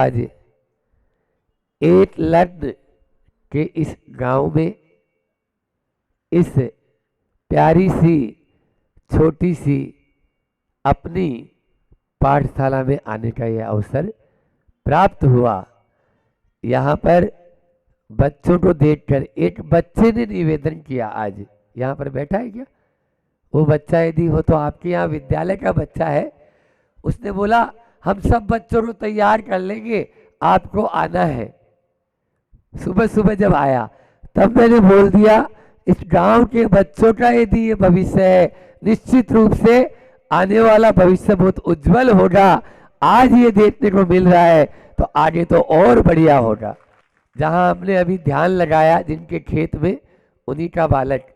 आज एक लग्न के इस गांव में इस प्यारी सी छोटी सी अपनी पाठशाला में आने का यह अवसर प्राप्त हुआ। यहाँ पर बच्चों को देखकर एक बच्चे ने निवेदन किया, आज यहाँ पर बैठा है क्या वो बच्चा, यदि हो तो आपके यहाँ विद्यालय का बच्चा है, उसने बोला हम सब बच्चों को तैयार कर लेंगे, आपको आना है। सुबह सुबह जब आया तब मैंने बोल दिया इस गांव के बच्चों का यदि ये भविष्य है, निश्चित रूप से आने वाला भविष्य बहुत उज्जवल होगा। आज ये देखने को मिल रहा है तो आगे तो और बढ़िया होगा। जहां हमने अभी ध्यान लगाया जिनके खेत में, उन्हीं का बालक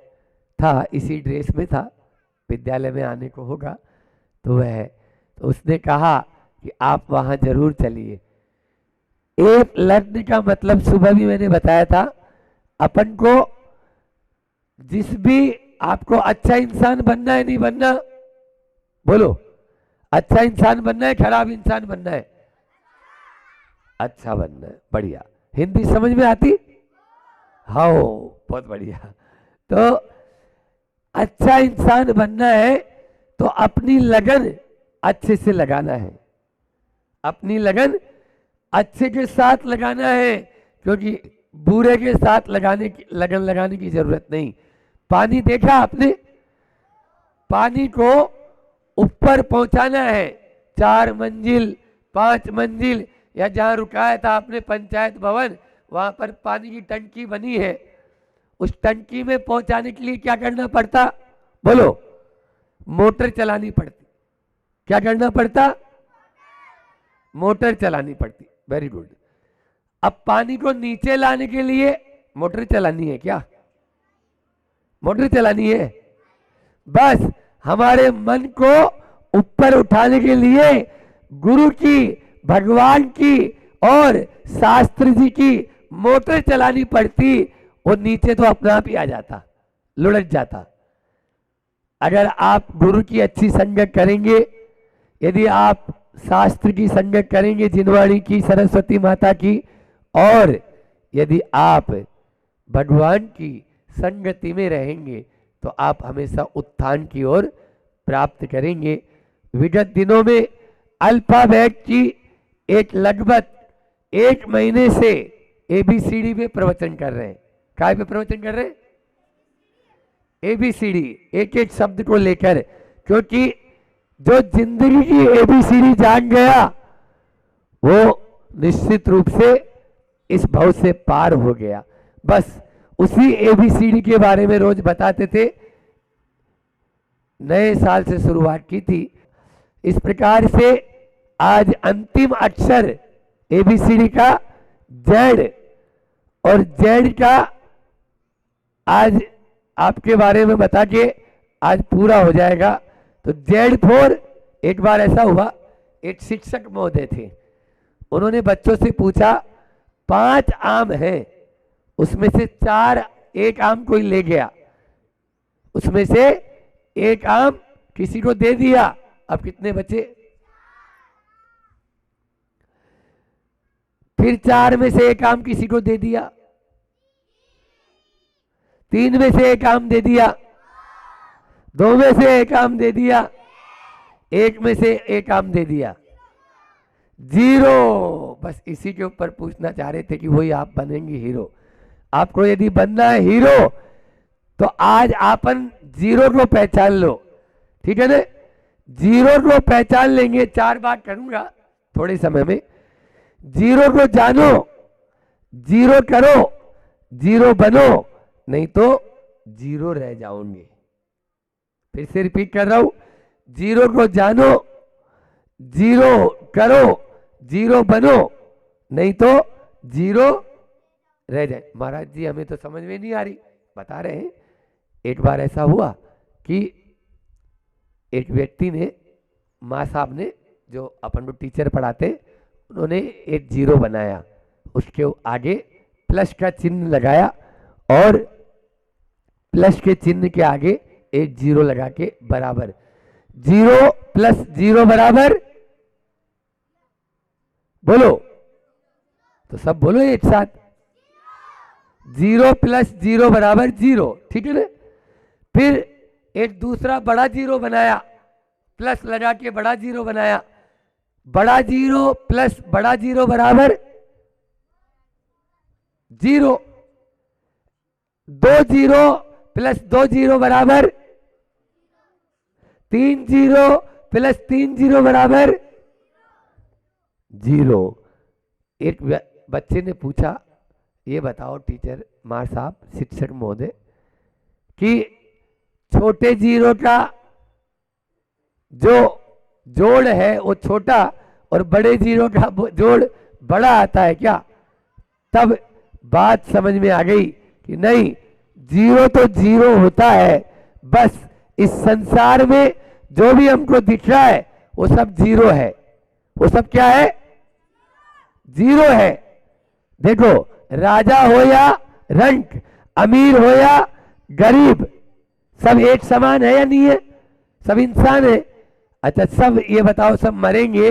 था, इसी ड्रेस में था, विद्यालय में आने को होगा तो वह है। तो उसने कहा कि आप वहां जरूर चलिए। एक लग्न का मतलब सुबह भी मैंने बताया था, अपन को जिस भी आपको अच्छा इंसान बनना है, नहीं बनना, बोलो, अच्छा इंसान बनना है खराब इंसान बनना है? अच्छा बनना है, बढ़िया। हिंदी समझ में आती? हाँ बहुत बढ़िया। तो अच्छा इंसान बनना है तो अपनी लगन अच्छे से लगाना है, अपनी लगन अच्छे के साथ लगाना है, क्योंकि बुरे के साथ लगन लगाने की जरूरत नहीं। पानी देखा आपने? पानी को ऊपर पहुंचाना है, 4 मंजिल 5 मंजिल, या जहां रुकाया था आपने पंचायत भवन, वहां पर पानी की टंकी बनी है। उस टंकी में पहुंचाने के लिए क्या करना पड़ता? बोलो, मोटर चलानी पड़ती। क्या करना पड़ता? मोटर चलानी पड़ती। Very good. अब पानी को नीचे लाने के लिए मोटर चलानी है क्या? मोटर चलानी है? बस हमारे मन को ऊपर उठाने के लिए गुरु की, भगवान की और शास्त्र जी की मोटर चलानी पड़ती। वो नीचे तो अपने आप ही आ जाता, लुढ़क जाता। अगर आप गुरु की अच्छी संगत करेंगे, यदि आप शास्त्र की संगत करेंगे, जिनवाणी की, सरस्वती माता की, और यदि आप भगवान की संगति में रहेंगे तो आप हमेशा उत्थान की ओर प्राप्त करेंगे। विगत दिनों में अल्फाबेट की एक लगभग 1 महीने से ABCD पे प्रवचन कर रहे हैं। काय पे प्रवचन कर रहे हैं? ABCD, एक एक शब्द को लेकर, क्योंकि जो जिंदगी की ABCD जान गया वो निश्चित रूप से इस भव से पार हो गया। बस उसी ABCD के बारे में रोज बताते थे। नए साल से शुरुआत की थी। इस प्रकार से आज अंतिम अक्षर ABCD का Z, और Z का आज आपके बारे में बता के आज पूरा हो जाएगा। तो Z4, एक बार ऐसा हुआ, एक शिक्षक महोदय थे, उन्होंने बच्चों से पूछा 5 आम हैं, उसमें से 4, एक आम कोई ले गया, उसमें से एक आम किसी को दे दिया। अब कितने बचे? फिर 4 में से एक आम किसी को दे दिया, 3 में से एक आम दे दिया, 2 में से एक आम दे दिया, 1 में से एक आम दे दिया, 0। बस इसी के ऊपर पूछना चाह रहे थे कि वही आप बनेंगे हीरो। आपको यदि बनना है हीरो तो आज आपन 0 को पहचान लो, ठीक है ना? 0 को पहचान लेंगे, 4 बात करूंगा थोड़े समय में। 0 को जानो, 0 करो, 0 बनो, नहीं तो 0 रह जाओगे। फिर से रिपीट कर रहा हूं, 0 को जानो, 0 करो, 0 बनो, नहीं तो 0 रह जाए। महाराज जी हमें तो समझ में नहीं आ रही, बता रहे हैं। एक बार ऐसा हुआ कि एक व्यक्ति ने, माँ साहब ने, जो अपन को टीचर पढ़ाते, उन्होंने एक 0 बनाया, उसके आगे प्लस का चिन्ह लगाया और प्लस के चिन्ह के आगे एक 0 लगा के बराबर। 0 + 0 बराबर, बोलो, तो सब बोलो एक साथ, 0 प्लस 0 बराबर 0, ठीक है ना। फिर एक दूसरा बड़ा 0 बनाया, प्लस लगा के बड़ा 0 बनाया, बड़ा 0 प्लस बड़ा 0 बराबर 0, 2 0 प्लस 2 0 बराबर 3 0 प्लस 3 0 बराबर 0। एक बच्चे ने पूछा, ये बताओ टीचर मार साहब, शिक्षक महोदय, कि छोटे जीरो का जो जोड़ है वो छोटा और बड़े जीरो का जोड़ बड़ा आता है क्या? तब बात समझ में आ गई कि नहीं, जीरो तो जीरो होता है, बस इस संसार में जो भी हमको दिख रहा है वो सब जीरो है। वो सब क्या है? जीरो है। देखो, राजा हो या रंक, अमीर हो या गरीब, सब एक समान है या नहीं है? सब इंसान है। अच्छा, सब ये बताओ, सब मरेंगे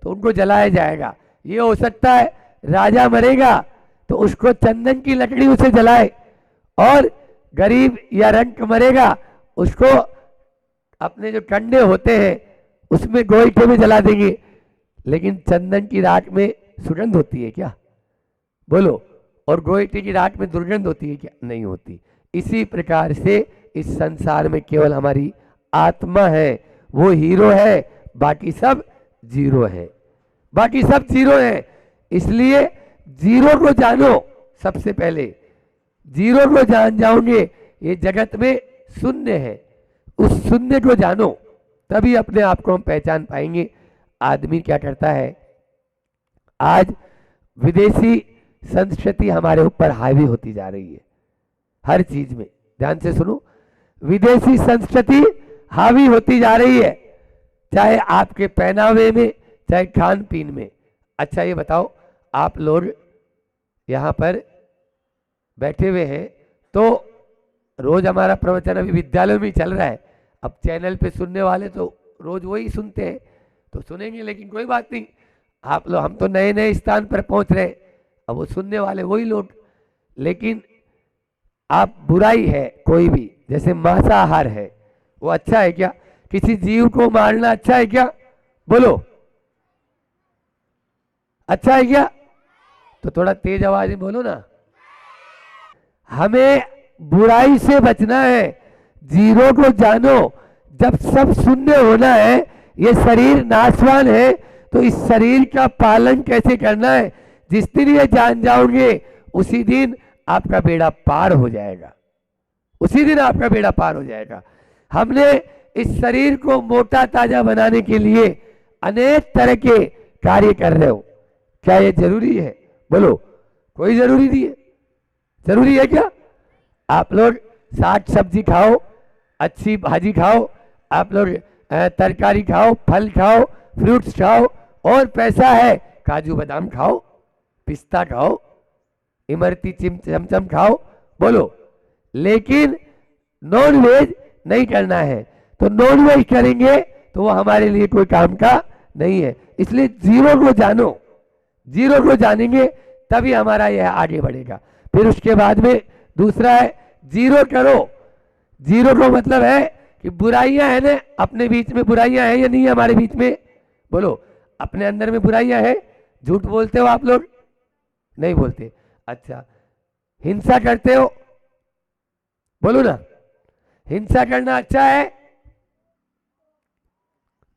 तो उनको जलाया जाएगा। ये हो सकता है राजा मरेगा तो उसको चंदन की लकड़ी उसे जलाए, और गरीब या रंक मरेगा उसको अपने जो कंडे होते हैं उसमें गोईठे में जला देंगे। लेकिन चंदन की राख में सुगंध होती है क्या? बोलो। और गोईठे की राख में दुर्गंध होती है क्या? नहीं होती। इसी प्रकार से इस संसार में केवल हमारी आत्मा है, वो हीरो है, बाकी सब जीरो है। बाकी सब जीरो है। इसलिए जीरो को जानो। सबसे पहले जीरो को जान जाओगे, ये जगत में शून्य है, उस शून्य को जानो, तभी अपने आप को हम पहचान पाएंगे। आदमी क्या करता है, आज विदेशी संस्कृति हमारे ऊपर हावी होती जा रही है हर चीज में। ध्यान से सुनो, विदेशी संस्कृति हावी होती जा रही है, चाहे आपके पहनावे में, चाहे खान पीन में। अच्छा ये बताओ, आप लोग यहाँ पर बैठे हुए हैं तो रोज हमारा प्रवचन अभी विद्यालय में चल रहा है। अब चैनल पे सुनने वाले तो रोज वही सुनते हैं तो सुनेंगे, लेकिन कोई बात नहीं, आप लोग, हम तो नए नए स्थान पर पहुंच रहे हैं, अब वो सुनने वाले वही लोग। लेकिन आप, बुराई है कोई भी, जैसे मांसाहार है, वो अच्छा है क्या? किसी जीव को मारना अच्छा है क्या? बोलो, अच्छा है क्या? तो थोड़ा तेज आवाज में बोलो ना। हमें बुराई से बचना है, जीरो को जानो। जब सब शून्य होना है, ये शरीर नाशवान है, तो इस शरीर का पालन कैसे करना है, जिस दिन ये जान जाओगे उसी दिन आपका बेड़ा पार हो जाएगा। उसी दिन आपका बेड़ा पार हो जाएगा। हमने इस शरीर को मोटा ताजा बनाने के लिए अनेक तरह के कार्य कर रहे हो, क्या ये जरूरी है? बोलो, कोई जरूरी नहीं है। जरूरी है क्या? आप लोग साग सब्जी खाओ, अच्छी भाजी खाओ, आप लोग तरकारी खाओ, फल खाओ, फ्रूट्स खाओ, और पैसा है काजू बादाम खाओ, पिस्ता खाओ, इमरती चमचम खाओ, बोलो। लेकिन नॉन वेज नहीं करना है, तो नॉन वेज करेंगे तो वो हमारे लिए कोई काम का नहीं है। इसलिए जीरो को जानो, जीरो को जानेंगे तभी हमारा यह आगे बढ़ेगा। फिर उसके बाद में दूसरा है जीरो करो। जीरो को मतलब है कि बुराइयां है ना, अपने बीच में बुराइयां हैं या नहीं है हमारे बीच में? बोलो, अपने अंदर में बुराइयां हैं? झूठ बोलते हो आप लोग? नहीं बोलते। अच्छा, हिंसा करते हो? बोलो ना, हिंसा करना अच्छा है?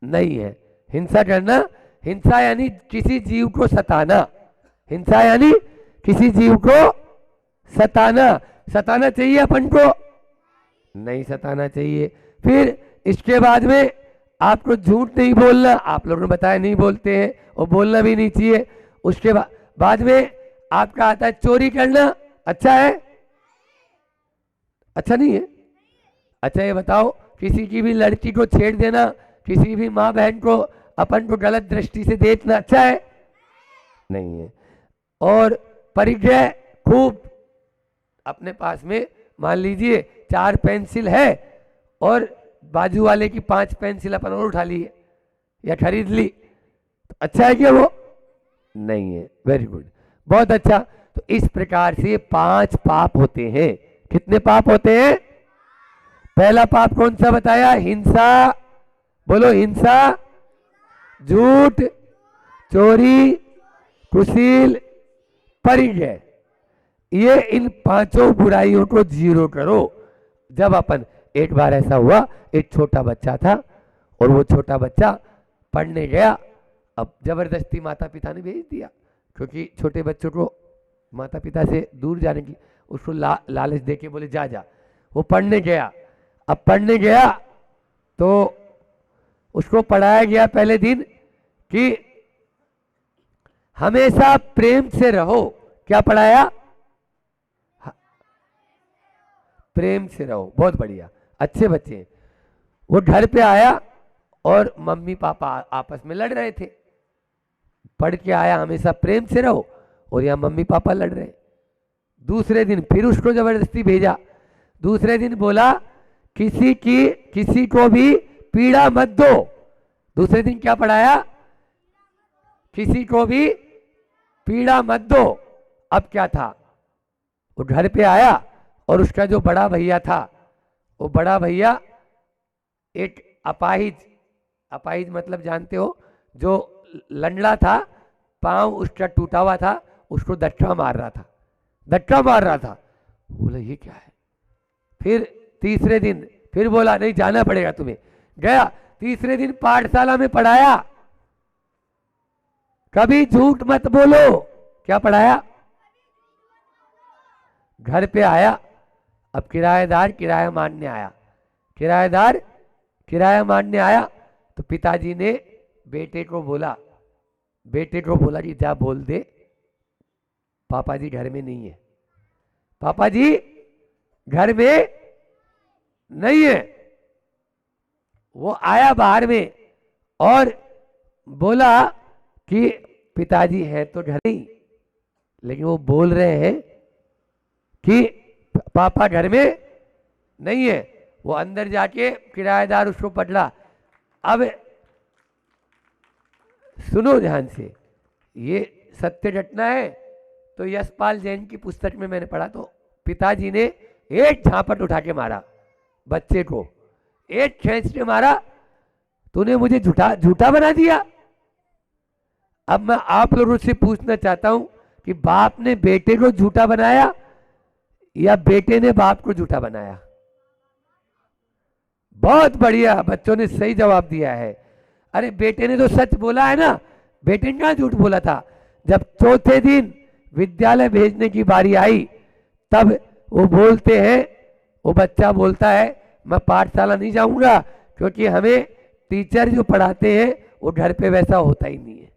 नहीं है। हिंसा करना, हिंसा यानी किसी जीव को सताना, हिंसा यानी किसी जीव को सताना। सताना चाहिए अपन को? नहीं सताना चाहिए। फिर इसके बाद में आपको झूठ नहीं बोलना, आप लोगों ने बताया नहीं बोलते हैं, और बोलना भी नहीं चाहिए। उसके बाद में आपका आता है चोरी करना, अच्छा है? अच्छा नहीं है? अच्छा ये बताओ, किसी की भी लड़की को छेड़ देना, किसी भी माँ बहन को अपन को गलत दृष्टि से देखना, अच्छा है? नहीं है। और परिग्रह, खूब अपने पास में मान लीजिए 4 पेंसिल है और बाजू वाले की 5 पेंसिल अपन और उठा ली या खरीद ली, तो अच्छा है क्या वो? नहीं है। Very good. बहुत अच्छा। तो इस प्रकार से 5 पाप होते हैं। कितने पाप होते हैं? पहला पाप कौन सा बताया? हिंसा। बोलो, हिंसा, झूठ, चोरी, कुशील, परिग्रह। ये इन 5 बुराइयों को जीरो करो। जब अपन, एक बार ऐसा हुआ, एक छोटा बच्चा था और वो छोटा बच्चा पढ़ने गया। अब जबरदस्ती माता पिता ने भेज दिया, क्योंकि छोटे बच्चों को माता पिता से दूर जाने की उसको लालच दे के बोले जा जा। वो पढ़ने गया। अब पढ़ने गया तो उसको पढ़ाया गया पहले दिन कि हमेशा प्रेम से रहो। क्या पढ़ाया? प्रेम से रहो। बहुत बढ़िया, अच्छे बच्चे। वो घर पे आया और मम्मी पापा आपस में लड़ रहे थे। पढ़ के आया हमेशा प्रेम से रहो, और यहाँ मम्मी पापा लड़ रहे। दूसरे दिन फिर उसको जबरदस्ती भेजा। दूसरे दिन बोला किसी को भी पीड़ा मत दो। दूसरे दिन क्या पढ़ाया? किसी को भी पीड़ा मत दो। अब क्या था? वो घर पे आया और उसका जो बड़ा भैया था, वो बड़ा भैया एक अपाहिज, अपाहिज मतलब जानते हो, जो लंगड़ा था, पांव उसका टूटा हुआ था, उसको धक्का मार रहा था, धक्का मार रहा था। बोला ये क्या है? फिर तीसरे दिन फिर बोला नहीं जाना पड़ेगा तुम्हें। गया। तीसरे दिन पाठशाला में पढ़ाया कभी झूठ मत बोलो। क्या पढ़ाया? घर पे आया। अब किराएदार किराया मांगने आया। किराएदार किराया मांगने आया तो पिताजी ने बेटे को बोला कि जा बोल दे पापा जी घर में नहीं है, पापा जी घर में नहीं है। वो आया बाहर में और बोला कि पिताजी है तो घर नहीं, लेकिन वो बोल रहे हैं कि पापा घर में नहीं है। वो अंदर जाके किराएदार उसको पकड़ा। अब सुनो ध्यान से, ये सत्य घटना है। तो यशपाल जैन की पुस्तक में मैंने पढ़ा, तो पिताजी ने एक झापट उठा के मारा बच्चे को, एक खींच के मारा। तूने मुझे झूठा बना दिया। अब मैं आप लोगों से पूछना चाहता हूं कि बाप ने बेटे को झूठा बनाया या बेटे ने बाप को झूठा बनाया? बहुत बढ़िया, बच्चों ने सही जवाब दिया है। अरे बेटे ने तो सच बोला है ना, बेटे ने कहाँ झूठ बोला था? जब चौथे दिन विद्यालय भेजने की बारी आई, तब वो बोलते हैं, वो बच्चा बोलता है मैं पाठशाला नहीं जाऊंगा, क्योंकि हमें टीचर जो पढ़ाते हैं वो घर पे वैसा होता ही नहीं है,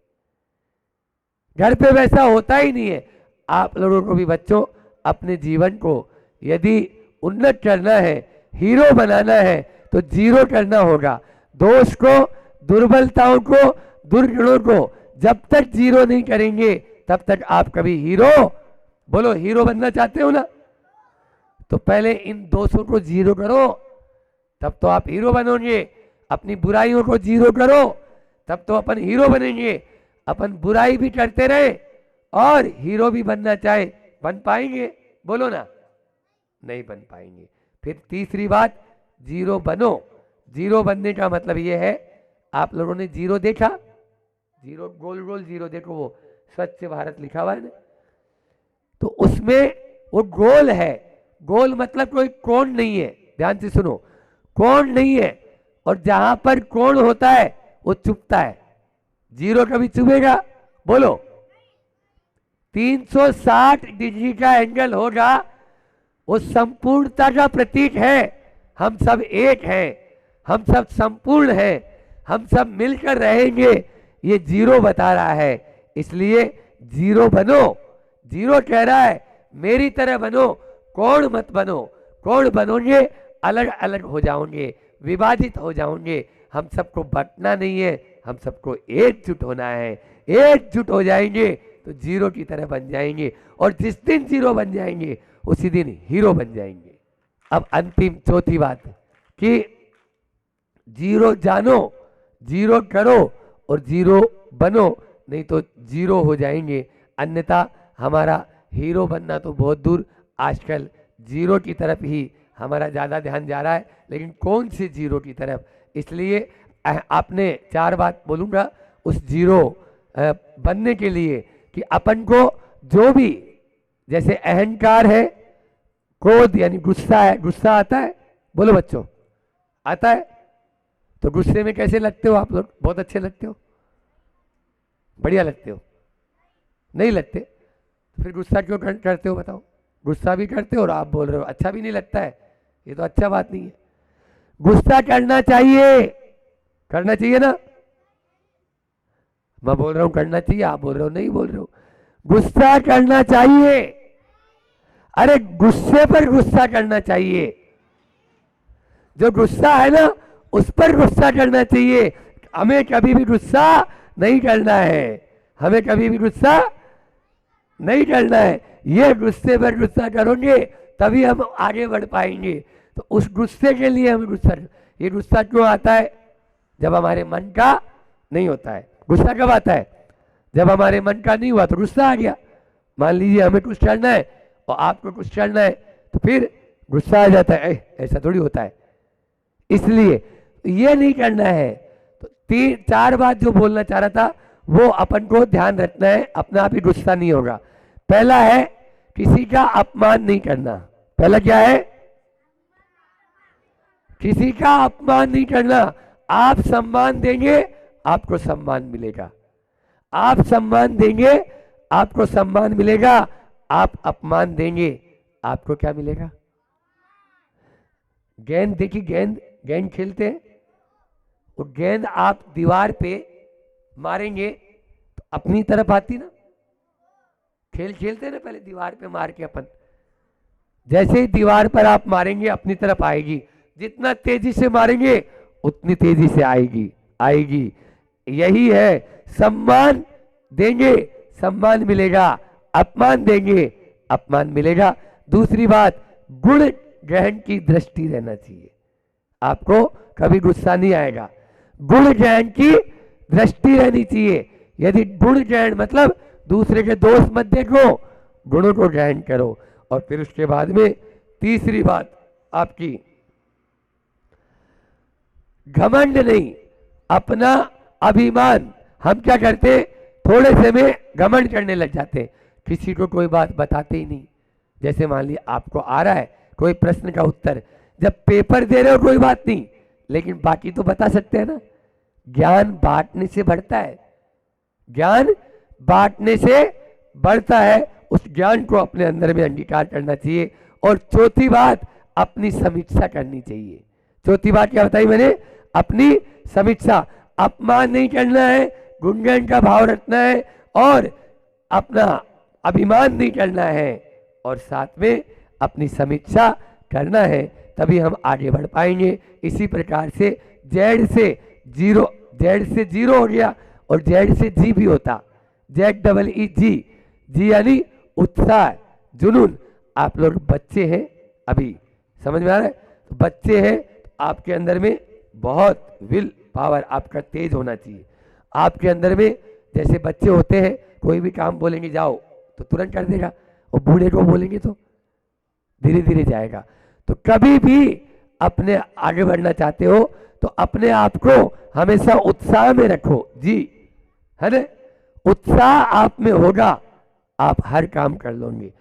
घर पे वैसा होता ही नहीं है। आप लोगों को भी बच्चों अपने जीवन को यदि उन्नत करना है, हीरो बनाना है, तो जीरो करना होगा। दोष को, दुर्बलताओं को, दुर्गुणों को जब तक जीरो नहीं करेंगे तब तक आप कभी हीरो, बोलो हीरो बनना चाहते हो ना, तो पहले इन दोषों को जीरो करो, तब तो आप हीरो बनोगे। अपनी बुराइयों को जीरो करो, तब तो अपन हीरो बनेंगे। अपन बुराई भी करते रहे और हीरो भी बनना चाहे, बन पाएंगे? बोलो ना, नहीं बन पाएंगे। फिर तीसरी बात, जीरो बनो। जीरो बनने का मतलब ये है, आप लोगों ने जीरो देखा, जीरो गोल गोल जीरो देखो, वो स्वच्छ भारत लिखा हुआ है ना, तो उसमें वो गोल है। गोल मतलब कोई कोण नहीं है, ध्यान से सुनो, कोण नहीं है। और जहां पर कोण होता है वो चुभता है, जीरो कभी चुभेगा? बोलो। 360 डिग्री का एंगल होगा, वो संपूर्णता का प्रतीक है। हम सब एक हैं, हम सब संपूर्ण हैं, हम सब मिलकर रहेंगे, ये जीरो बता रहा है। इसलिए जीरो बनो। जीरो कह रहा है मेरी तरह बनो, कोण मत बनो। कोण बनोगे अलग अलग हो जाओगे, विभाजित हो जाओगे। हम सबको बंटना नहीं है, हम सबको एकजुट होना है। एकजुट हो जाएंगे तो जीरो की तरह बन जाएंगे, और जिस दिन जीरो बन जाएंगे उसी दिन हीरो बन जाएंगे। अब अंतिम चौथी बात कि जीरो जानो, जीरो करो और जीरो बनो, नहीं तो जीरो हो जाएंगे, अन्यथा हमारा हीरो बनना तो बहुत दूर, आजकल जीरो की तरफ ही हमारा ज़्यादा ध्यान जा रहा है। लेकिन कौन से जीरो की तरफ? इसलिए आपने 4 बात बोलूँगा उस जीरो बनने के लिए कि अपन को जो भी, जैसे अहंकार है, क्रोध यानी गुस्सा है, गुस्सा आता है, बोलो बच्चों, आता है? तो गुस्से में कैसे लगते हो आप लोग? बहुत अच्छे लगते हो, बढ़िया लगते हो, नहीं लगते? तो फिर गुस्सा क्यों करते हो बताओ? गुस्सा भी करते हो और आप बोल रहे हो अच्छा भी नहीं लगता है, ये तो अच्छा बात नहीं है। गुस्सा करना चाहिए, करना चाहिए ना? मैं बोल रहा हूं करना चाहिए, आप बोल रहे हो नहीं बोल रहे हो। गुस्सा करना चाहिए, अरे गुस्से पर गुस्सा करना चाहिए। जो गुस्सा है ना उस पर गुस्सा करना चाहिए। हमें कभी भी गुस्सा नहीं करना है, हमें कभी भी गुस्सा नहीं करना है। ये गुस्से पर गुस्सा करोगे तभी हम आगे बढ़ पाएंगे। तो उस गुस्से के लिए हमें गुस्सा, ये गुस्सा क्यों आता है? जब हमारे मन का नहीं होता है। गुस्सा कब आता है? जब हमारे मन का नहीं हुआ तो गुस्सा आ गया। मान लीजिए हमें कुछ करना है और आपको कुछ करना है तो फिर गुस्सा आ जाता है, ऐसा थोड़ी होता है। इसलिए ये नहीं करना है। तो 4 बात जो बोलना चाह रहा था वो अपन को ध्यान रखना है, अपना आप ही गुस्सा नहीं होगा। पहला है किसी का अपमान नहीं करना। पहला क्या है? किसी का अपमान नहीं करना। आप सम्मान देंगे आपको सम्मान मिलेगा, आप सम्मान देंगे आपको सम्मान मिलेगा, आप अपमान देंगे आपको क्या मिलेगा? गेंद देखी, गेंद गेंद खेलते हैं, वो गेंद आप दीवार पे मारेंगे तो अपनी तरफ आती ना। खेल खेलते हैं ना पहले दीवार पे मार के अपन, जैसे ही दीवार पर आप मारेंगे अपनी तरफ आएगी। जितना तेजी से मारेंगे उतनी तेजी से आएगी आएगी। यही है, सम्मान देंगे सम्मान मिलेगा, अपमान देंगे अपमान मिलेगा। दूसरी बात, गुण ग्रहण की दृष्टि रहना चाहिए। आपको कभी गुस्सा नहीं आएगा, गुण ग्रहण की दृष्टि रहनी चाहिए। यदि गुण ग्रहण मतलब दूसरे के दोष मत देखो, गुणों को ग्रहण करो। और फिर उसके बाद में तीसरी बात आपकी, घमंड नहीं, अपना अभिमान। हम क्या करते, थोड़े से में घमंड करने लग जाते, किसी को कोई बात बताते ही नहीं। जैसे मान लीजिए आपको आ रहा है कोई प्रश्न का उत्तर, जब पेपर दे रहे हो कोई बात नहीं, लेकिन बाकी तो बता सकते हैं ना। ज्ञान बांटने से बढ़ता है, ज्ञान बांटने से बढ़ता है। उस ज्ञान को अपने अंदर में अंगीकार करना चाहिए। और चौथी बात, अपनी समीक्षा करनी चाहिए। चौथी बात क्या बताई मैंने? अपनी समीक्षा। अपमान नहीं करना है, गुणगान का भाव रखना है और अपना अभिमान नहीं करना है, और साथ में अपनी समीक्षा करना है, तभी हम आगे बढ़ पाएंगे। इसी प्रकार से जेड से जीरो, जेड से जीरो हो गया और जेड से जी भी होता, ZEE जी यानी उत्साह, जुनून। आप लोग बच्चे हैं, अभी समझ में आ रहा है? तो बच्चे हैं, आपके अंदर में बहुत विल पावर आपका तेज होना चाहिए। आपके अंदर में जैसे बच्चे होते हैं, कोई भी काम बोलेंगे जाओ तो तुरंत कर देगा, और बूढ़े को बोलेंगे तो धीरे धीरे जाएगा। तो कभी भी अपने आगे बढ़ना चाहते हो तो अपने आप को हमेशा उत्साह में रखो जी, है ना? उत्साह आप में होगा, आप हर काम कर लोगे।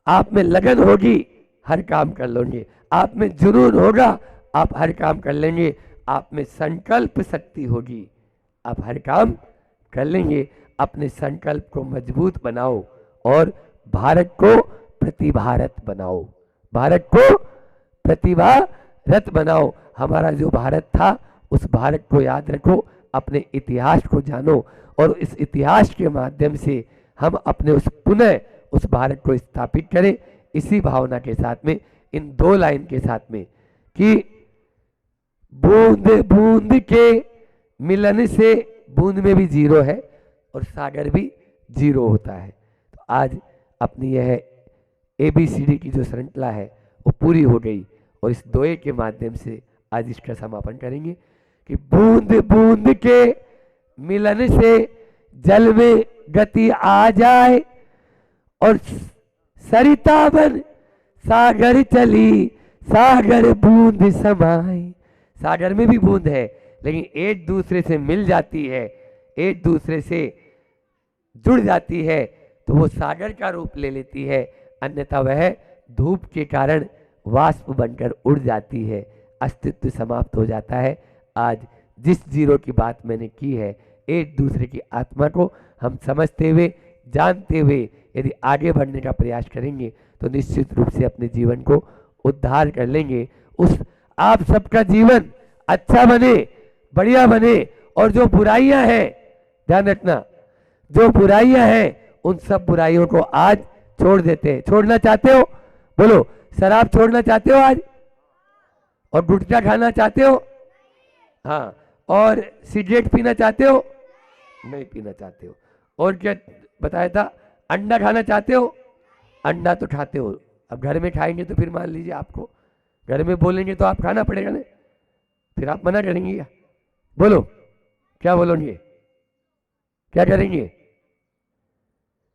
आप में लगन होगी, हर काम कर लोगे। आप में जुनून होगा, आप हर काम कर लेंगे। आप में संकल्प शक्ति होगी, आप हर काम कर लेंगे। अपने संकल्प को मजबूत बनाओ और भारत को प्रतिभारत बनाओ, भारत को प्रतिभारत बनाओ। हमारा जो भारत था उस भारत को याद रखो, अपने इतिहास को जानो, और इस इतिहास के माध्यम से हम अपने पुनः उस भारत को स्थापित करें। इसी भावना के साथ में, इन 2 लाइन के साथ में कि बूंद बूंद के मिलन से, बूंद में भी जीरो है और सागर भी जीरो होता है। तो आज अपनी यह ABCD की जो श्रृंखला है वो पूरी हो गई, और इस दोए के माध्यम से आज इसका समापन करेंगे कि बूंद बूंद के मिलन से जल में गति आ जाए, और सरिता बन सागर चली, सागर बूंद समाई। सागर में भी बूंद है, लेकिन एक दूसरे से मिल जाती है, एक दूसरे से जुड़ जाती है तो वो सागर का रूप ले लेती है, अन्यथा वह धूप के कारण वाष्प बनकर उड़ जाती है, अस्तित्व समाप्त हो जाता है। आज जिस जीरो की बात मैंने की है, एक दूसरे की आत्मा को हम समझते हुए, जानते हुए यदि आगे बढ़ने का प्रयास करेंगे तो निश्चित रूप से अपने जीवन को उद्धार कर लेंगे। उस आप सबका जीवन अच्छा बने, बढ़िया बने, और जो बुराइयां हैं, ध्यान रखना, जो बुराइयां हैं उन सब बुराइयों को आज छोड़ देते हैं। छोड़ना चाहते हो? बोलो, शराब छोड़ना चाहते हो आज? और गुटखा खाना चाहते हो? हाँ। और सिगरेट पीना चाहते हो? नहीं पीना चाहते हो। और क्या बताया था? अंडा खाना चाहते हो? अंडा तो खाते हो। अब घर में खाएंगे तो फिर मान लीजिए आपको घर में बोलेंगे तो आप खाना पड़ेगा ना, फिर आप मना करेंगे क्या? बोलो, क्या बोलोगे? क्या करेंगे?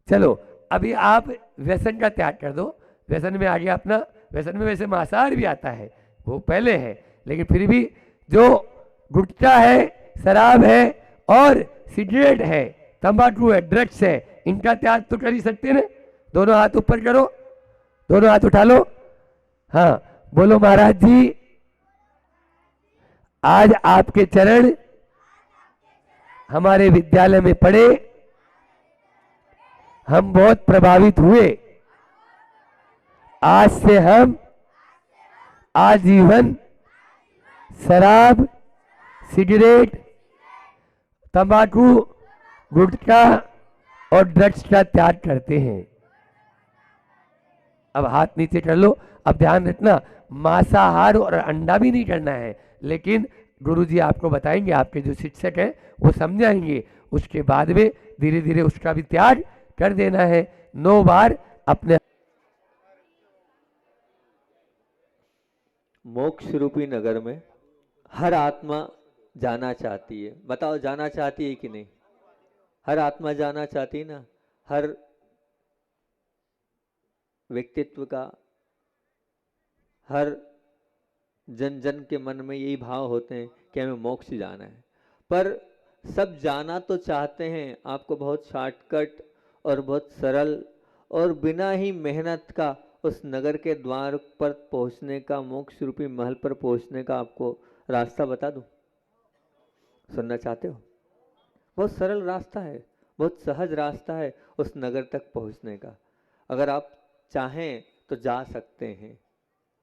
चलो, अभी आप व्यसन का त्याग कर दो। व्यसन में आ गया अपना, व्यसन में वैसे मांसाहार भी आता है, वो पहले है, लेकिन फिर भी जो गुटखा है, शराब है और सिगरेट है, तंबाकू है, ड्रग्स है, इनका त्याग तो कर ही सकते ना। दोनों हाथ ऊपर करो, दोनों हाथ उठा लो। हाँ, बोलो महाराज जी, आज आपके चरण हमारे विद्यालय में पढ़े, हम बहुत प्रभावित हुए। आज से हम आजीवन शराब, सिगरेट, तंबाकू, गुटखा और ड्रग्स का त्याग करते हैं। अब हाथ नीचे कर लो। अब ध्यान रखना, मांसाहार और अंडा भी नहीं करना है, लेकिन गुरुजी आपको बताएंगे, आपके जो शिक्षक हैं वो समझाएंगे। उसके बाद में धीरे धीरे उसका भी त्याग कर देना है। 9 बार अपने मोक्ष रूपी नगर में हर आत्मा जाना चाहती है। बताओ, जाना चाहती है कि नहीं? हर आत्मा जाना चाहती है ना। हर व्यक्तित्व का, हर जन जन के मन में यही भाव होते हैं कि हमें मोक्ष जाना है। पर सब जाना तो चाहते हैं, आपको बहुत शॉर्टकट और बहुत सरल और बिना ही मेहनत का उस नगर के द्वार पर पहुंचने का, मोक्ष रूपी महल पर पहुंचने का आपको रास्ता बता दूं? सुनना चाहते हो? बहुत सरल रास्ता है, बहुत सहज रास्ता है उस नगर तक पहुंचने का। अगर आप चाहें तो जा सकते हैं,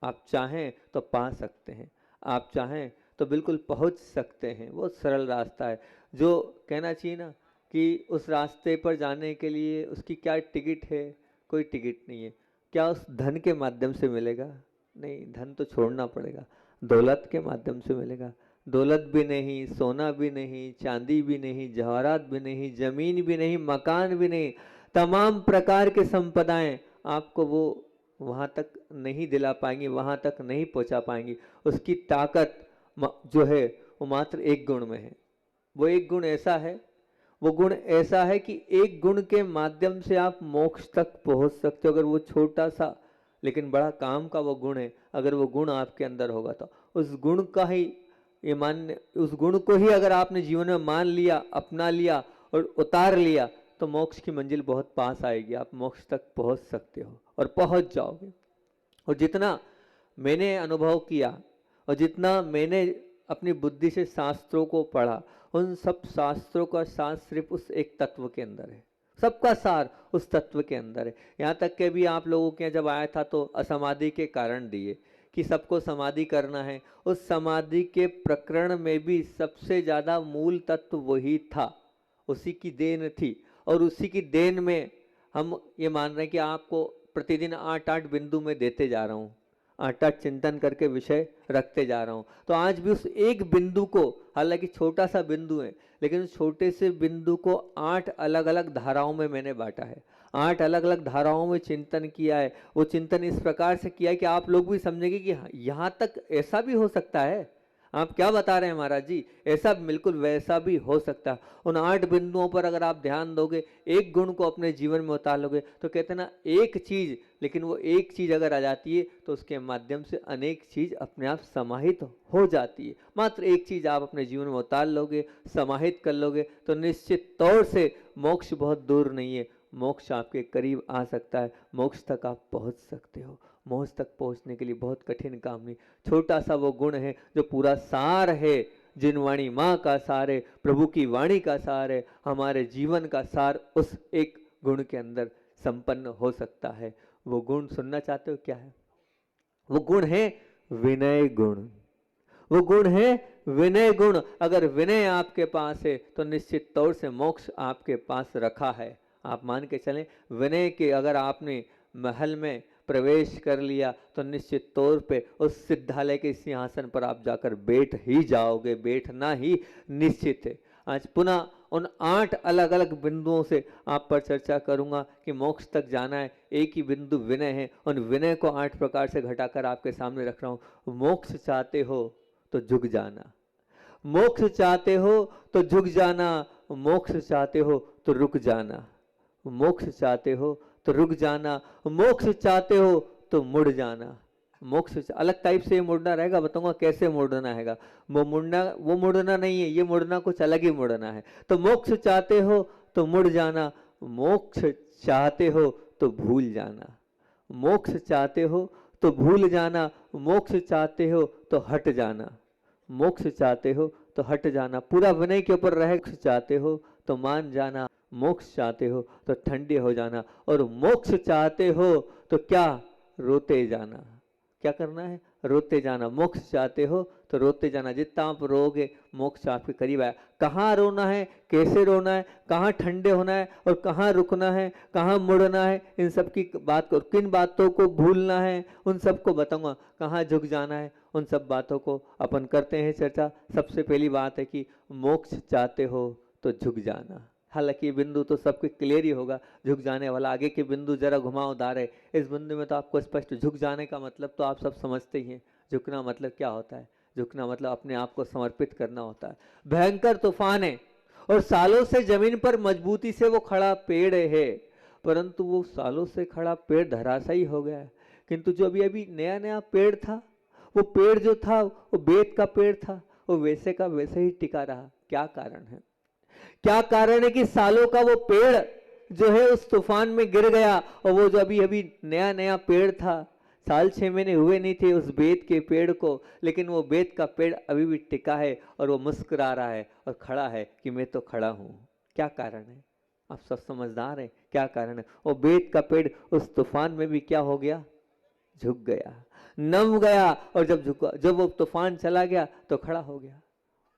आप चाहें तो पा सकते हैं, आप चाहें तो बिल्कुल पहुंच सकते हैं। बहुत सरल रास्ता है। जो कहना चाहिए ना कि उस रास्ते पर जाने के लिए उसकी क्या टिकट है? कोई टिकट नहीं है। क्या उस धन के माध्यम से मिलेगा? नहीं, धन तो छोड़ना पड़ेगा। दौलत के माध्यम से मिलेगा। दौलत भी नहीं, सोना भी नहीं, चांदी भी नहीं, जवाहरात भी नहीं, जमीन भी नहीं, मकान भी नहीं, तमाम प्रकार के संपदाएं आपको वो वहां तक नहीं दिला पाएंगी, वहां तक नहीं पहुंचा पाएंगी। उसकी ताकत जो है वो मात्र एक गुण में है। वो एक गुण ऐसा है, वो गुण ऐसा है कि एक गुण के माध्यम से आप मोक्ष तक पहुंच सकते हो। अगर वो छोटा सा लेकिन बड़ा काम का वो गुण है, अगर वो गुण आपके अंदर होगा तो उस गुण का ही ये मान्य, उस गुण को ही अगर आपने जीवन में मान लिया, अपना लिया और उतार लिया तो मोक्ष की मंजिल बहुत पास आएगी। आप मोक्ष तक पहुंच सकते हो और पहुंच जाओगे। और जितना मैंने अनुभव किया और जितना मैंने अपनी बुद्धि से शास्त्रों को पढ़ा, उन सब शास्त्रों का सार सिर्फ उस एक तत्व के अंदर है। सबका सार उस तत्व के अंदर है। यहाँ तक के भी आप लोगों के जब आया था तो असमाधि के कारण दिए कि सबको समाधि करना है। उस समाधि के प्रकरण में भी सबसे ज्यादा मूल तत्व वही था, उसी की देन थी। और उसी की देन में हम ये मान रहे हैं कि आपको प्रतिदिन 8-8 बिंदु में देते जा रहा हूँ, 8-8 चिंतन करके विषय रखते जा रहा हूँ। तो आज भी उस एक बिंदु को, हालांकि छोटा सा बिंदु है, लेकिन उस छोटे से बिंदु को 8 अलग अलग धाराओं में मैंने बांटा है, 8 अलग अलग धाराओं में चिंतन किया है। वो चिंतन इस प्रकार से किया है कि आप लोग भी समझेंगे कि यहाँ तक ऐसा भी हो सकता है। आप क्या बता रहे हैं महाराज जी? ऐसा बिल्कुल वैसा भी हो सकता है। उन 8 बिंदुओं पर अगर आप ध्यान दोगे, एक गुण को अपने जीवन में उतार लोगे, तो कहते हैं ना एक चीज, लेकिन वो एक चीज अगर आ जाती है तो उसके माध्यम से अनेक चीज अपने आप समाहित हो जाती है। मात्र एक चीज आप अपने जीवन में उतार लोगे, समाहित कर लोगे, तो निश्चित तौर से मोक्ष बहुत दूर नहीं है, मोक्ष आपके करीब आ सकता है, मोक्ष तक आप पहुंच सकते हो। मोक्ष तक पहुंचने के लिए बहुत कठिन काम नहीं, छोटा सा वो गुण है जो पूरा सार है। जिन वाणी माँ का सार है, प्रभु की वाणी का सार है, हमारे जीवन का सार उस एक गुण के अंदर संपन्न हो सकता है। वो गुण सुनना चाहते हो? क्या है वो गुण? है विनय गुण। वो गुण है विनय गुण। अगर विनय आपके पास है तो निश्चित तौर से मोक्ष आपके पास रखा है। आप मान के चलें, विनय के अगर आपने महल में प्रवेश कर लिया तो निश्चित तौर पे उस सिद्धालय के सिंहासन पर आप जाकर बैठ ही जाओगे, बैठना ही निश्चित है। आज पुनः उन 8 अलग अलग बिंदुओं से आप पर चर्चा करूंगा कि मोक्ष तक जाना है। एक ही बिंदु विनय है, उन विनय को 8 प्रकार से घटाकर आपके सामने रख रहा हूं। मोक्ष चाहते हो तो झुक जाना, मोक्ष चाहते हो तो झुक जाना, मोक्ष चाहते हो तो रुक जाना, मोक्ष चाहते हो तो रुक जाना, मोक्ष चाहते हो तो मुड़ जाना। मोक्ष अलग टाइप से मुड़ना रहेगा, बताऊंगा कैसे मुड़ना हैगा। वो मुड़ना नहीं है, ये मुड़ना कुछ अलग ही मुड़ना है। तो मोक्ष चाहते हो तो मुड़ जाना, मोक्ष चाहते हो तो भूल जाना, मोक्ष चाहते हो तो भूल जाना, मोक्ष चाहते हो तो हट जाना, मोक्ष चाहते हो तो हट जाना। पूरा विनय के ऊपर रह। चाहते हो तो मान जाना, मोक्ष चाहते हो तो ठंडे हो जाना, और मोक्ष चाहते हो तो क्या? रोते जाना। क्या करना है? रोते जाना। मोक्ष चाहते हो तो रोते जाना। जितना आप रोगे मोक्ष आपके करीब आया। कहाँ रोना है, कैसे रोना है, कहाँ ठंडे होना है और कहाँ रुकना है, कहाँ मुड़ना है, इन सब की बात को, किन बातों को भूलना है उन सबको बताऊंगा। कहाँ झुक जाना है, उन सब बातों को अपन करते हैं चर्चा। सबसे पहली बात है कि मोक्ष चाहते हो तो झुक जाना। हालांकि ये बिंदु तो सबके क्लियर ही होगा, झुक जाने वाला। आगे के बिंदु जरा घुमावदार है। इस बिंदु में तो आपको स्पष्ट झुक जाने का मतलब तो आप सब समझते ही हैं। झुकना मतलब क्या होता है? झुकना मतलब अपने आप को समर्पित करना होता है। भयंकर तूफान है और सालों से जमीन पर मजबूती से वो खड़ा पेड़ है, परंतु वो सालों से खड़ा पेड़ धराशायी हो गया है। किंतु जो अभी अभी नया नया पेड़ था, वो पेड़ जो था वो बेत का पेड़ था, वो वैसे का वैसे ही टिका रहा। क्या कारण है? क्या कारण है कि सालों का वो पेड़ जो है उस तूफान में गिर गया, और वो जो अभी अभी नया नया पेड़ था, साल 6 महीने हुए नहीं थे उस बेत के पेड़ को, लेकिन वो बेत का पेड़ अभी भी टिका है और वो मुस्कुरा रहा है और खड़ा है कि मैं तो खड़ा हूं। क्या कारण है? आप सब समझदार हैं। क्या कारण है? वो बेत का पेड़ उस तूफान में भी क्या हो गया? झुक गया, नम गया, और जब वो तूफान चला गया तो खड़ा हो गया।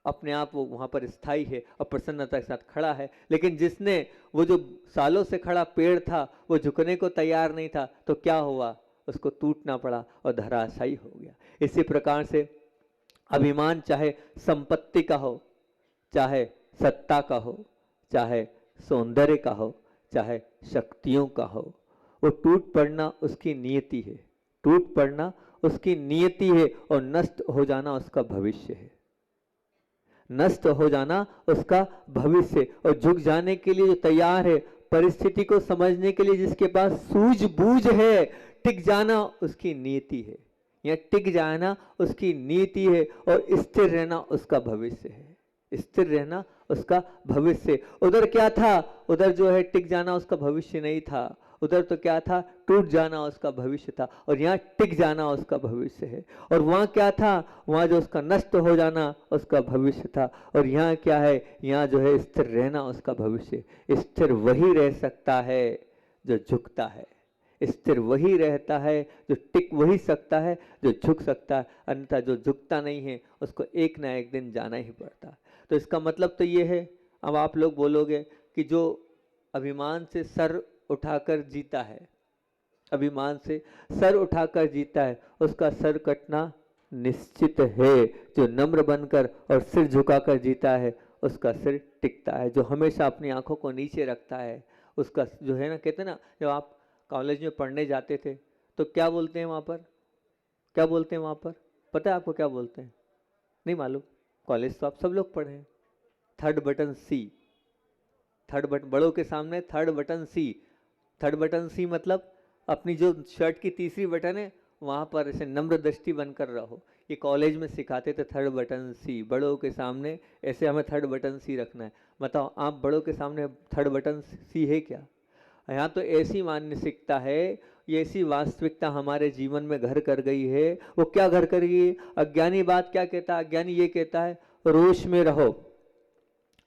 अपने आप वो वहां पर स्थायी है और प्रसन्नता के साथ खड़ा है। लेकिन जिसने, वो जो सालों से खड़ा पेड़ था, वो झुकने को तैयार नहीं था, तो क्या हुआ? उसको टूटना पड़ा और धराशायी हो गया। इसी प्रकार से अभिमान, चाहे संपत्ति का हो, चाहे सत्ता का हो, चाहे सौंदर्य का हो, चाहे शक्तियों का हो, वो टूट पड़ना उसकी नियति है। टूट पड़ना उसकी नियति है और नष्ट हो जाना उसका भविष्य है। नष्ट हो जाना उसका भविष्य। और झुक जाने के लिए जो तैयार है, परिस्थिति को समझने के लिए जिसके पास सूझबूझ है, टिक जाना उसकी नीति है। या टिक जाना उसकी नीति है और स्थिर रहना उसका भविष्य है। स्थिर रहना उसका भविष्य। उधर क्या था? उधर जो है टिक जाना उसका भविष्य नहीं था। उधर तो क्या था? टूट जाना उसका भविष्य था, और यहाँ टिक जाना उसका भविष्य है। और वहां क्या था? वहां जो उसका नष्ट हो जाना उसका भविष्य था। और यहाँ क्या है? यहाँ जो है स्थिर रहना उसका भविष्य। स्थिर वही रह सकता है जो झुकता है। स्थिर वही रहता है जो टिक वही सकता है जो झुक सकता है। अन्यथा जो झुकता नहीं है उसको एक ना एक दिन जाना ही पड़ता है। तो इसका मतलब तो ये है, अब आप लोग बोलोगे कि जो अभिमान से सर उठाकर जीता है, अभिमान से सर उठाकर जीता है, उसका सर कटना निश्चित है। जो नम्र बनकर और सिर झुकाकर जीता है उसका सिर टिकता है। जो हमेशा अपनी आंखों को नीचे रखता है उसका जो है ना, कहते हैं ना, जब आप कॉलेज में पढ़ने जाते थे तो क्या बोलते हैं वहां पर? क्या बोलते हैं वहां पर? पता है आपको क्या बोलते हैं? नहीं मालूम? कॉलेज तो आप सब लोग पढ़े हैं। थर्ड बटन सी, थर्ड बटन, बड़ों के सामने थर्ड बटन सी। थर्ड बटन सी मतलब अपनी जो शर्ट की तीसरी बटन है वहां पर ऐसे नम्र दृष्टि बनकर रहो। ये कॉलेज में सिखाते थे थर्ड बटन सी, बड़ों के सामने ऐसे हमें थर्ड बटन सी रखना है। बताओ आप बड़ों के सामने थर्ड बटन सी है क्या? यहाँ तो ऐसी मानसिकता है, ये ऐसी वास्तविकता हमारे जीवन में घर कर गई है। वो क्या घर कर गई? अज्ञानी बात क्या कहता है? अज्ञानी ये कहता है रोष में रहो,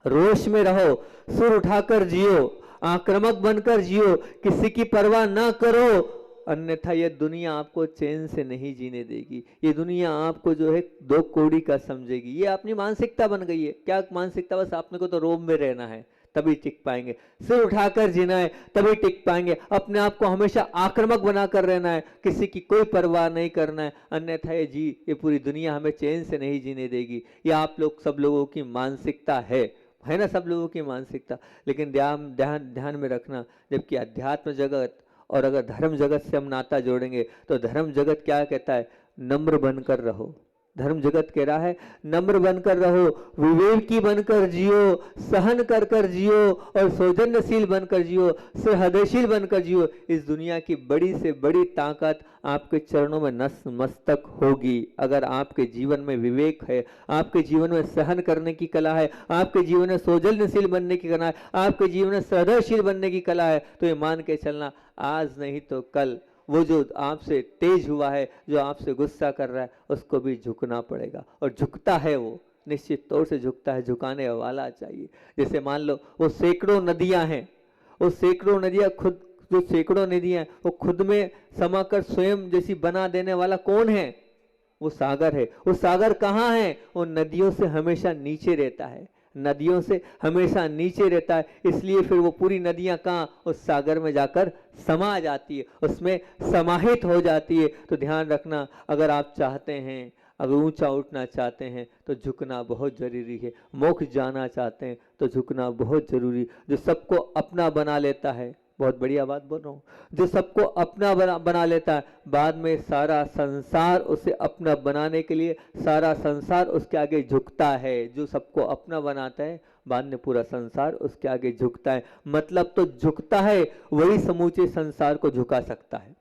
रोष में रहो, सुर उठाकर जियो, आक्रामक बनकर जियो, किसी की परवाह ना करो, अन्यथा ये दुनिया आपको चैन से नहीं जीने देगी। ये दुनिया आपको जो है दो कौड़ी का समझेगी। ये अपनी मानसिकता बन गई है। क्या मानसिकता? बस आपने को तो रोब में रहना है तभी टिक पाएंगे, सिर उठाकर जीना है तभी टिक पाएंगे, अपने आप को हमेशा आक्रामक बनाकर रहना है, किसी की कोई परवाह नहीं करना है, अन्यथा ये पूरी दुनिया हमें चैन से नहीं जीने देगी। ये आप लोग सब लोगों की मानसिकता है ना? सब लोगों की मानसिकता। लेकिन ध्यान ध्यान ध्यान में रखना, जबकि अध्यात्म जगत और अगर धर्म जगत से हम नाता जोड़ेंगे तो धर्म जगत क्या कहता है? नम्र बनकर रहो। धर्म जगत कह रहा है नम्र बनकर रहो, विवेकी बनकर जियो, सहन कर कर जियो और सौजन्यशील बनकर जियो, सहृदयशील बनकर जियो। इस दुनिया की बड़ी से बड़ी ताकत आपके चरणों में नतमस्तक होगी अगर आपके जीवन में विवेक है, आपके जीवन में सहन करने की कला है, आपके जीवन में सौजन्यशील बनने की कला है, आपके जीवन में सहृदयशील बनने की कला है, तो ये मान के चलना आज नहीं तो कल वो जो आपसे तेज हुआ है, जो आपसे गुस्सा कर रहा है, उसको भी झुकना पड़ेगा। और झुकता है वो, निश्चित तौर से झुकता है, झुकाने वाला चाहिए। जैसे मान लो वो सैकड़ों नदियां हैं, वो सैकड़ों नदियां खुद, जो सैकड़ों नदियां वो खुद में समाकर स्वयं जैसी बना देने वाला कौन है? वो सागर है। वो सागर कहाँ है? वो नदियों से हमेशा नीचे रहता है, नदियों से हमेशा नीचे रहता है। इसलिए फिर वो पूरी नदियां कहाँ? उस सागर में जाकर समा जाती है, उसमें समाहित हो जाती है। तो ध्यान रखना, अगर आप चाहते हैं, अगर ऊंचा उठना चाहते हैं तो झुकना बहुत जरूरी है। मोक्ष जाना चाहते हैं तो झुकना बहुत जरूरी। जो सबको अपना बना लेता है, बहुत बढ़िया बात बोल रहा हूँ, जो सबको अपना बना लेता है, बाद में सारा संसार उसे अपना बनाने के लिए, सारा संसार उसके आगे झुकता है। जो सबको अपना बनाता है, बाद में पूरा संसार उसके आगे झुकता है। मतलब तो झुकता है वही समूचे संसार को झुका सकता है।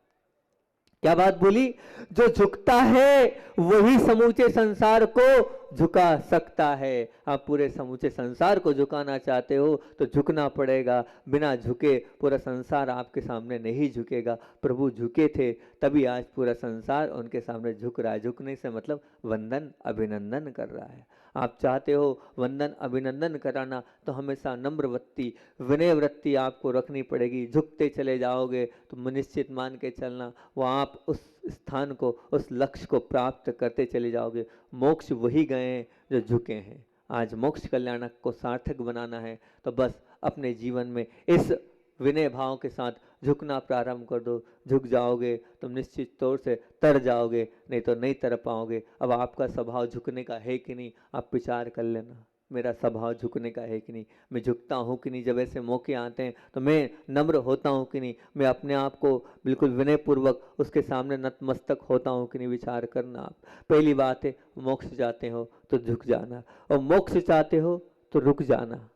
क्या बात बोली? जो झुकता है वही समूचे संसार को झुका सकता है। आप पूरे समूचे संसार को झुकाना चाहते हो तो झुकना पड़ेगा। बिना झुके पूरा संसार आपके सामने नहीं झुकेगा। प्रभु झुके थे तभी आज पूरा संसार उनके सामने झुक रहा है। झुकने से मतलब वंदन अभिनंदन कर रहा है। आप चाहते हो वंदन अभिनंदन कराना तो हमेशा नम्र वृत्ति, विनय वृत्ति आपको रखनी पड़ेगी। झुकते चले जाओगे तो निश्चित मान के चलना वो आप उस स्थान को, उस लक्ष्य को प्राप्त करते चले जाओगे। मोक्ष वही गए हैं जो झुके हैं। आज मोक्ष कल्याणक को सार्थक बनाना है तो बस अपने जीवन में इस विनय भाव के साथ झुकना प्रारंभ कर दो। झुक जाओगे तुम निश्चित तौर से तर जाओगे, नहीं तो नहीं तर पाओगे। अब आपका स्वभाव झुकने का है कि नहीं, आप विचार कर लेना। मेरा स्वभाव झुकने का है कि नहीं, मैं झुकता हूँ कि नहीं, जब ऐसे मौके आते हैं तो मैं नम्र होता हूँ कि नहीं, मैं अपने आप को बिल्कुल विनय पूर्वक उसके सामने नतमस्तक होता हूँ कि नहीं, विचार करना। आप पहली बात है, मोक्ष चाहते हो तो झुक जाना, और मोक्ष चाहते हो तो रुक जाना।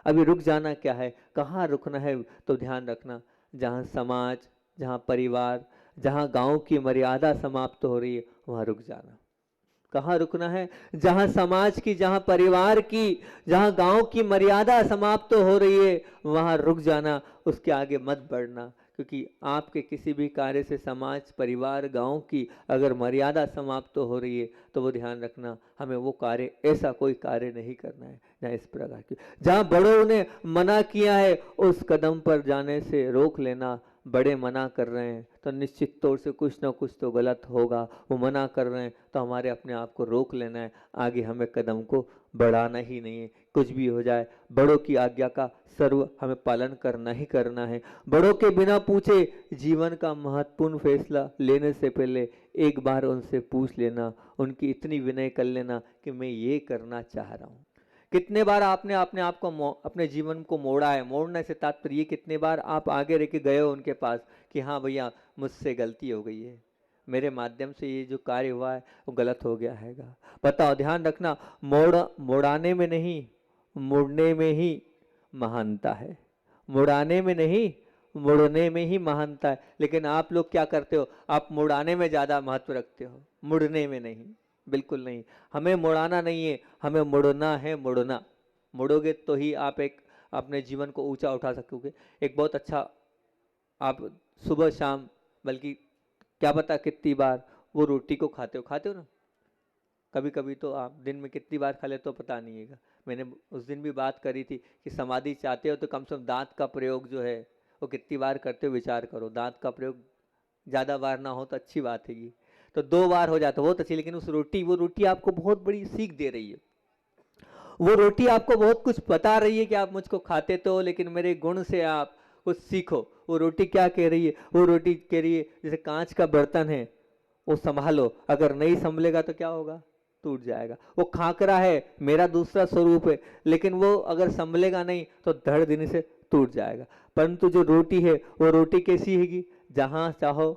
अभी रुक जाना क्या है, कहाँ रुकना है? तो ध्यान रखना, जहाँ समाज, जहाँ परिवार, जहाँ गांव की मर्यादा समाप्त हो रही है वहाँ रुक जाना। कहाँ रुकना है? जहाँ समाज की, जहाँ परिवार की, जहाँ गांव की मर्यादा समाप्त हो रही है वहाँ रुक जाना, उसके आगे मत बढ़ना। क्योंकि आपके किसी भी कार्य से समाज, परिवार, गांव की अगर मर्यादा समाप्त हो रही है तो वो ध्यान रखना, हमें वो कार्य, ऐसा कोई कार्य नहीं करना है जहाँ इस प्रकार की, जहाँ बड़ों ने मना किया है उस कदम पर जाने से रोक लेना। बड़े मना कर रहे हैं तो निश्चित तौर से कुछ ना कुछ तो गलत होगा। वो मना कर रहे हैं तो हमारे अपने आप को रोक लेना है, आगे हमें कदम को बढ़ाना ही नहीं है। कुछ भी हो जाए, बड़ों की आज्ञा का सर्व हमें पालन करना ही करना है। बड़ों के बिना पूछे जीवन का महत्वपूर्ण फैसला लेने से पहले एक बार उनसे पूछ लेना, उनकी इतनी विनय कर लेना कि मैं ये करना चाह रहा हूँ। कितने बार आपने अपने आप को, अपने जीवन को मोड़ा है? मोड़ने से तात्पर्य कितने बार आप आगे रह के गए हो उनके पास कि हाँ भैया मुझसे गलती हो गई है, मेरे माध्यम से ये जो कार्य हुआ है वो गलत हो गया हैगा। बताओ, ध्यान रखना, मोड़ाने में नहीं, मुड़ने में ही महानता है। मुड़ाने में नहीं, मुड़ने में ही महानता है। लेकिन आप लोग क्या करते हो, आप मुड़ाने में ज़्यादा महत्व रखते हो, मुड़ने में नहीं। बिल्कुल नहीं, हमें मुड़ाना नहीं है, हमें मुड़ना है। मुड़ना, मुड़ोगे तो ही आप एक अपने जीवन को ऊंचा उठा सकोगे। एक बहुत अच्छा, आप सुबह शाम, बल्कि क्या पता कितनी बार वो रोटी को खाते हो ना। कभी कभी तो आप दिन में कितनी बार खा लेते हो पता नहीं है। मैंने उस दिन भी बात करी थी कि समाधि चाहते हो तो कम से कम दांत का प्रयोग जो है वो कितनी बार करते हो, विचार करो। दांत का प्रयोग ज़्यादा बार ना हो तो अच्छी बात है ये, तो 2 बार हो जाता बहुत अच्छी। लेकिन उस वो रोटी आपको बहुत बड़ी सीख दे रही है। वो रोटी आपको बहुत कुछ बता रही है कि आप मुझको खाते तो हो, लेकिन मेरे गुण से आप कुछ सीखो। वो रोटी क्या कह रही है, वो रोटी कह रही है जैसे कांच का बर्तन है, वो संभालो, अगर नहीं संभलेगा तो क्या होगा, टूट जाएगा। वो खाकरा है, मेरा दूसरा स्वरूप है, लेकिन वो अगर संभलेगा नहीं तो धड़ दिन से टूट जाएगा। परंतु जो रोटी है वो रोटी कैसी हैगी, जहां चाहो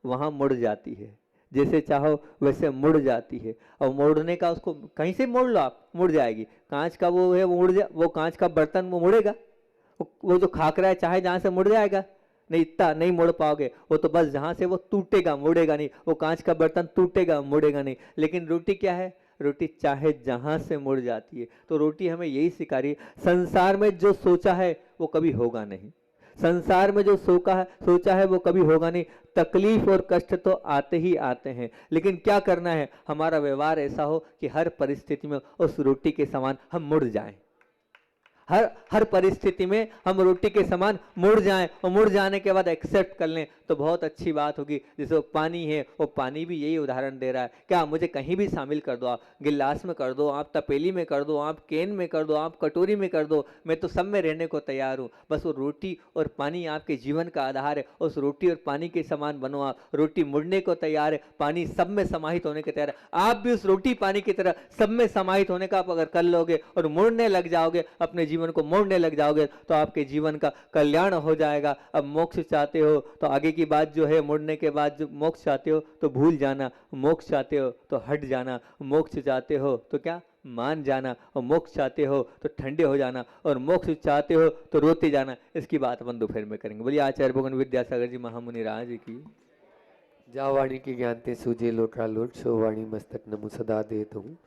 वहां मुड़ जाती है, जैसे चाहो वैसे मुड़ जाती है। और मोड़ने का, उसको कहीं से मोड़ लो आप, मुड़ जाएगी। कांच का वो है, वो मुड़ जा, वो कांच का बर्तन वो मुड़ेगा। वो जो खाकरा है चाहे जहां से मुड़ जाएगा, नहीं, इतना नहीं मोड़ पाओगे। वो तो बस जहां से वो टूटेगा, मुड़ेगा नहीं। वो कांच का बर्तन टूटेगा, मुड़ेगा नहीं। लेकिन रोटी क्या है, रोटी चाहे जहां से मुड़ जाती है। तो रोटी हमें यही सिखा रही है, संसार में जो सोचा है वो कभी होगा नहीं। संसार में जो सोचा है वो कभी होगा नहीं। तकलीफ और कष्ट तो आते ही आते हैं, लेकिन क्या करना है, हमारा व्यवहार ऐसा हो कि हर परिस्थिति में उस रोटी के समान हम मुड़ जाएं। हर परिस्थिति में हम रोटी के समान मुड़ जाएं, और मुड़ जाने के बाद एक्सेप्ट कर लें तो बहुत अच्छी बात होगी। जैसे वो पानी है, वो पानी भी यही उदाहरण दे रहा है, क्या मुझे कहीं भी शामिल कर दो, आप गिलास में कर दो, आप तपेली में कर दो, आप कैन में कर दो, आप कटोरी में कर दो, मैं तो सब में रहने को तैयार हूँ। बस वो रोटी और पानी आपके जीवन का आधार है, उस रोटी और पानी के समान बनो आप। रोटी मुड़ने को तैयार है, पानी सब में समाहित होने के तैयार है। आप भी उस रोटी पानी की तरह सब में समाहित होने का आप अगर कर लोगे और मुड़ने लग जाओगे, अपने जीवन को मोड़ने लग जाओगे, तो आपके जीवन का कल्याण हो जाएगा। अब मोक्ष चाहते हो तो आगे की बात जो है, मुड़ने के बाद जो मोक्ष चाहते हो तो भूल जाना, मोक्ष चाहते हो तो हट जाना, मोक्ष चाहते हो तो क्या, मान जाना, और मोक्ष चाहते हो तो ठंडे हो जाना, और मोक्ष चाहते हो तो रोते जाना। इसकी बात अपन दोपहर में करेंगे। बोलिए आचार्य भगवान विद्यासागर जी महामुनि राज की। जा वाणी की ज्ञानते सूझे लोटा लोट, सो वाणी मस्तक नमु सदा देत हूँ।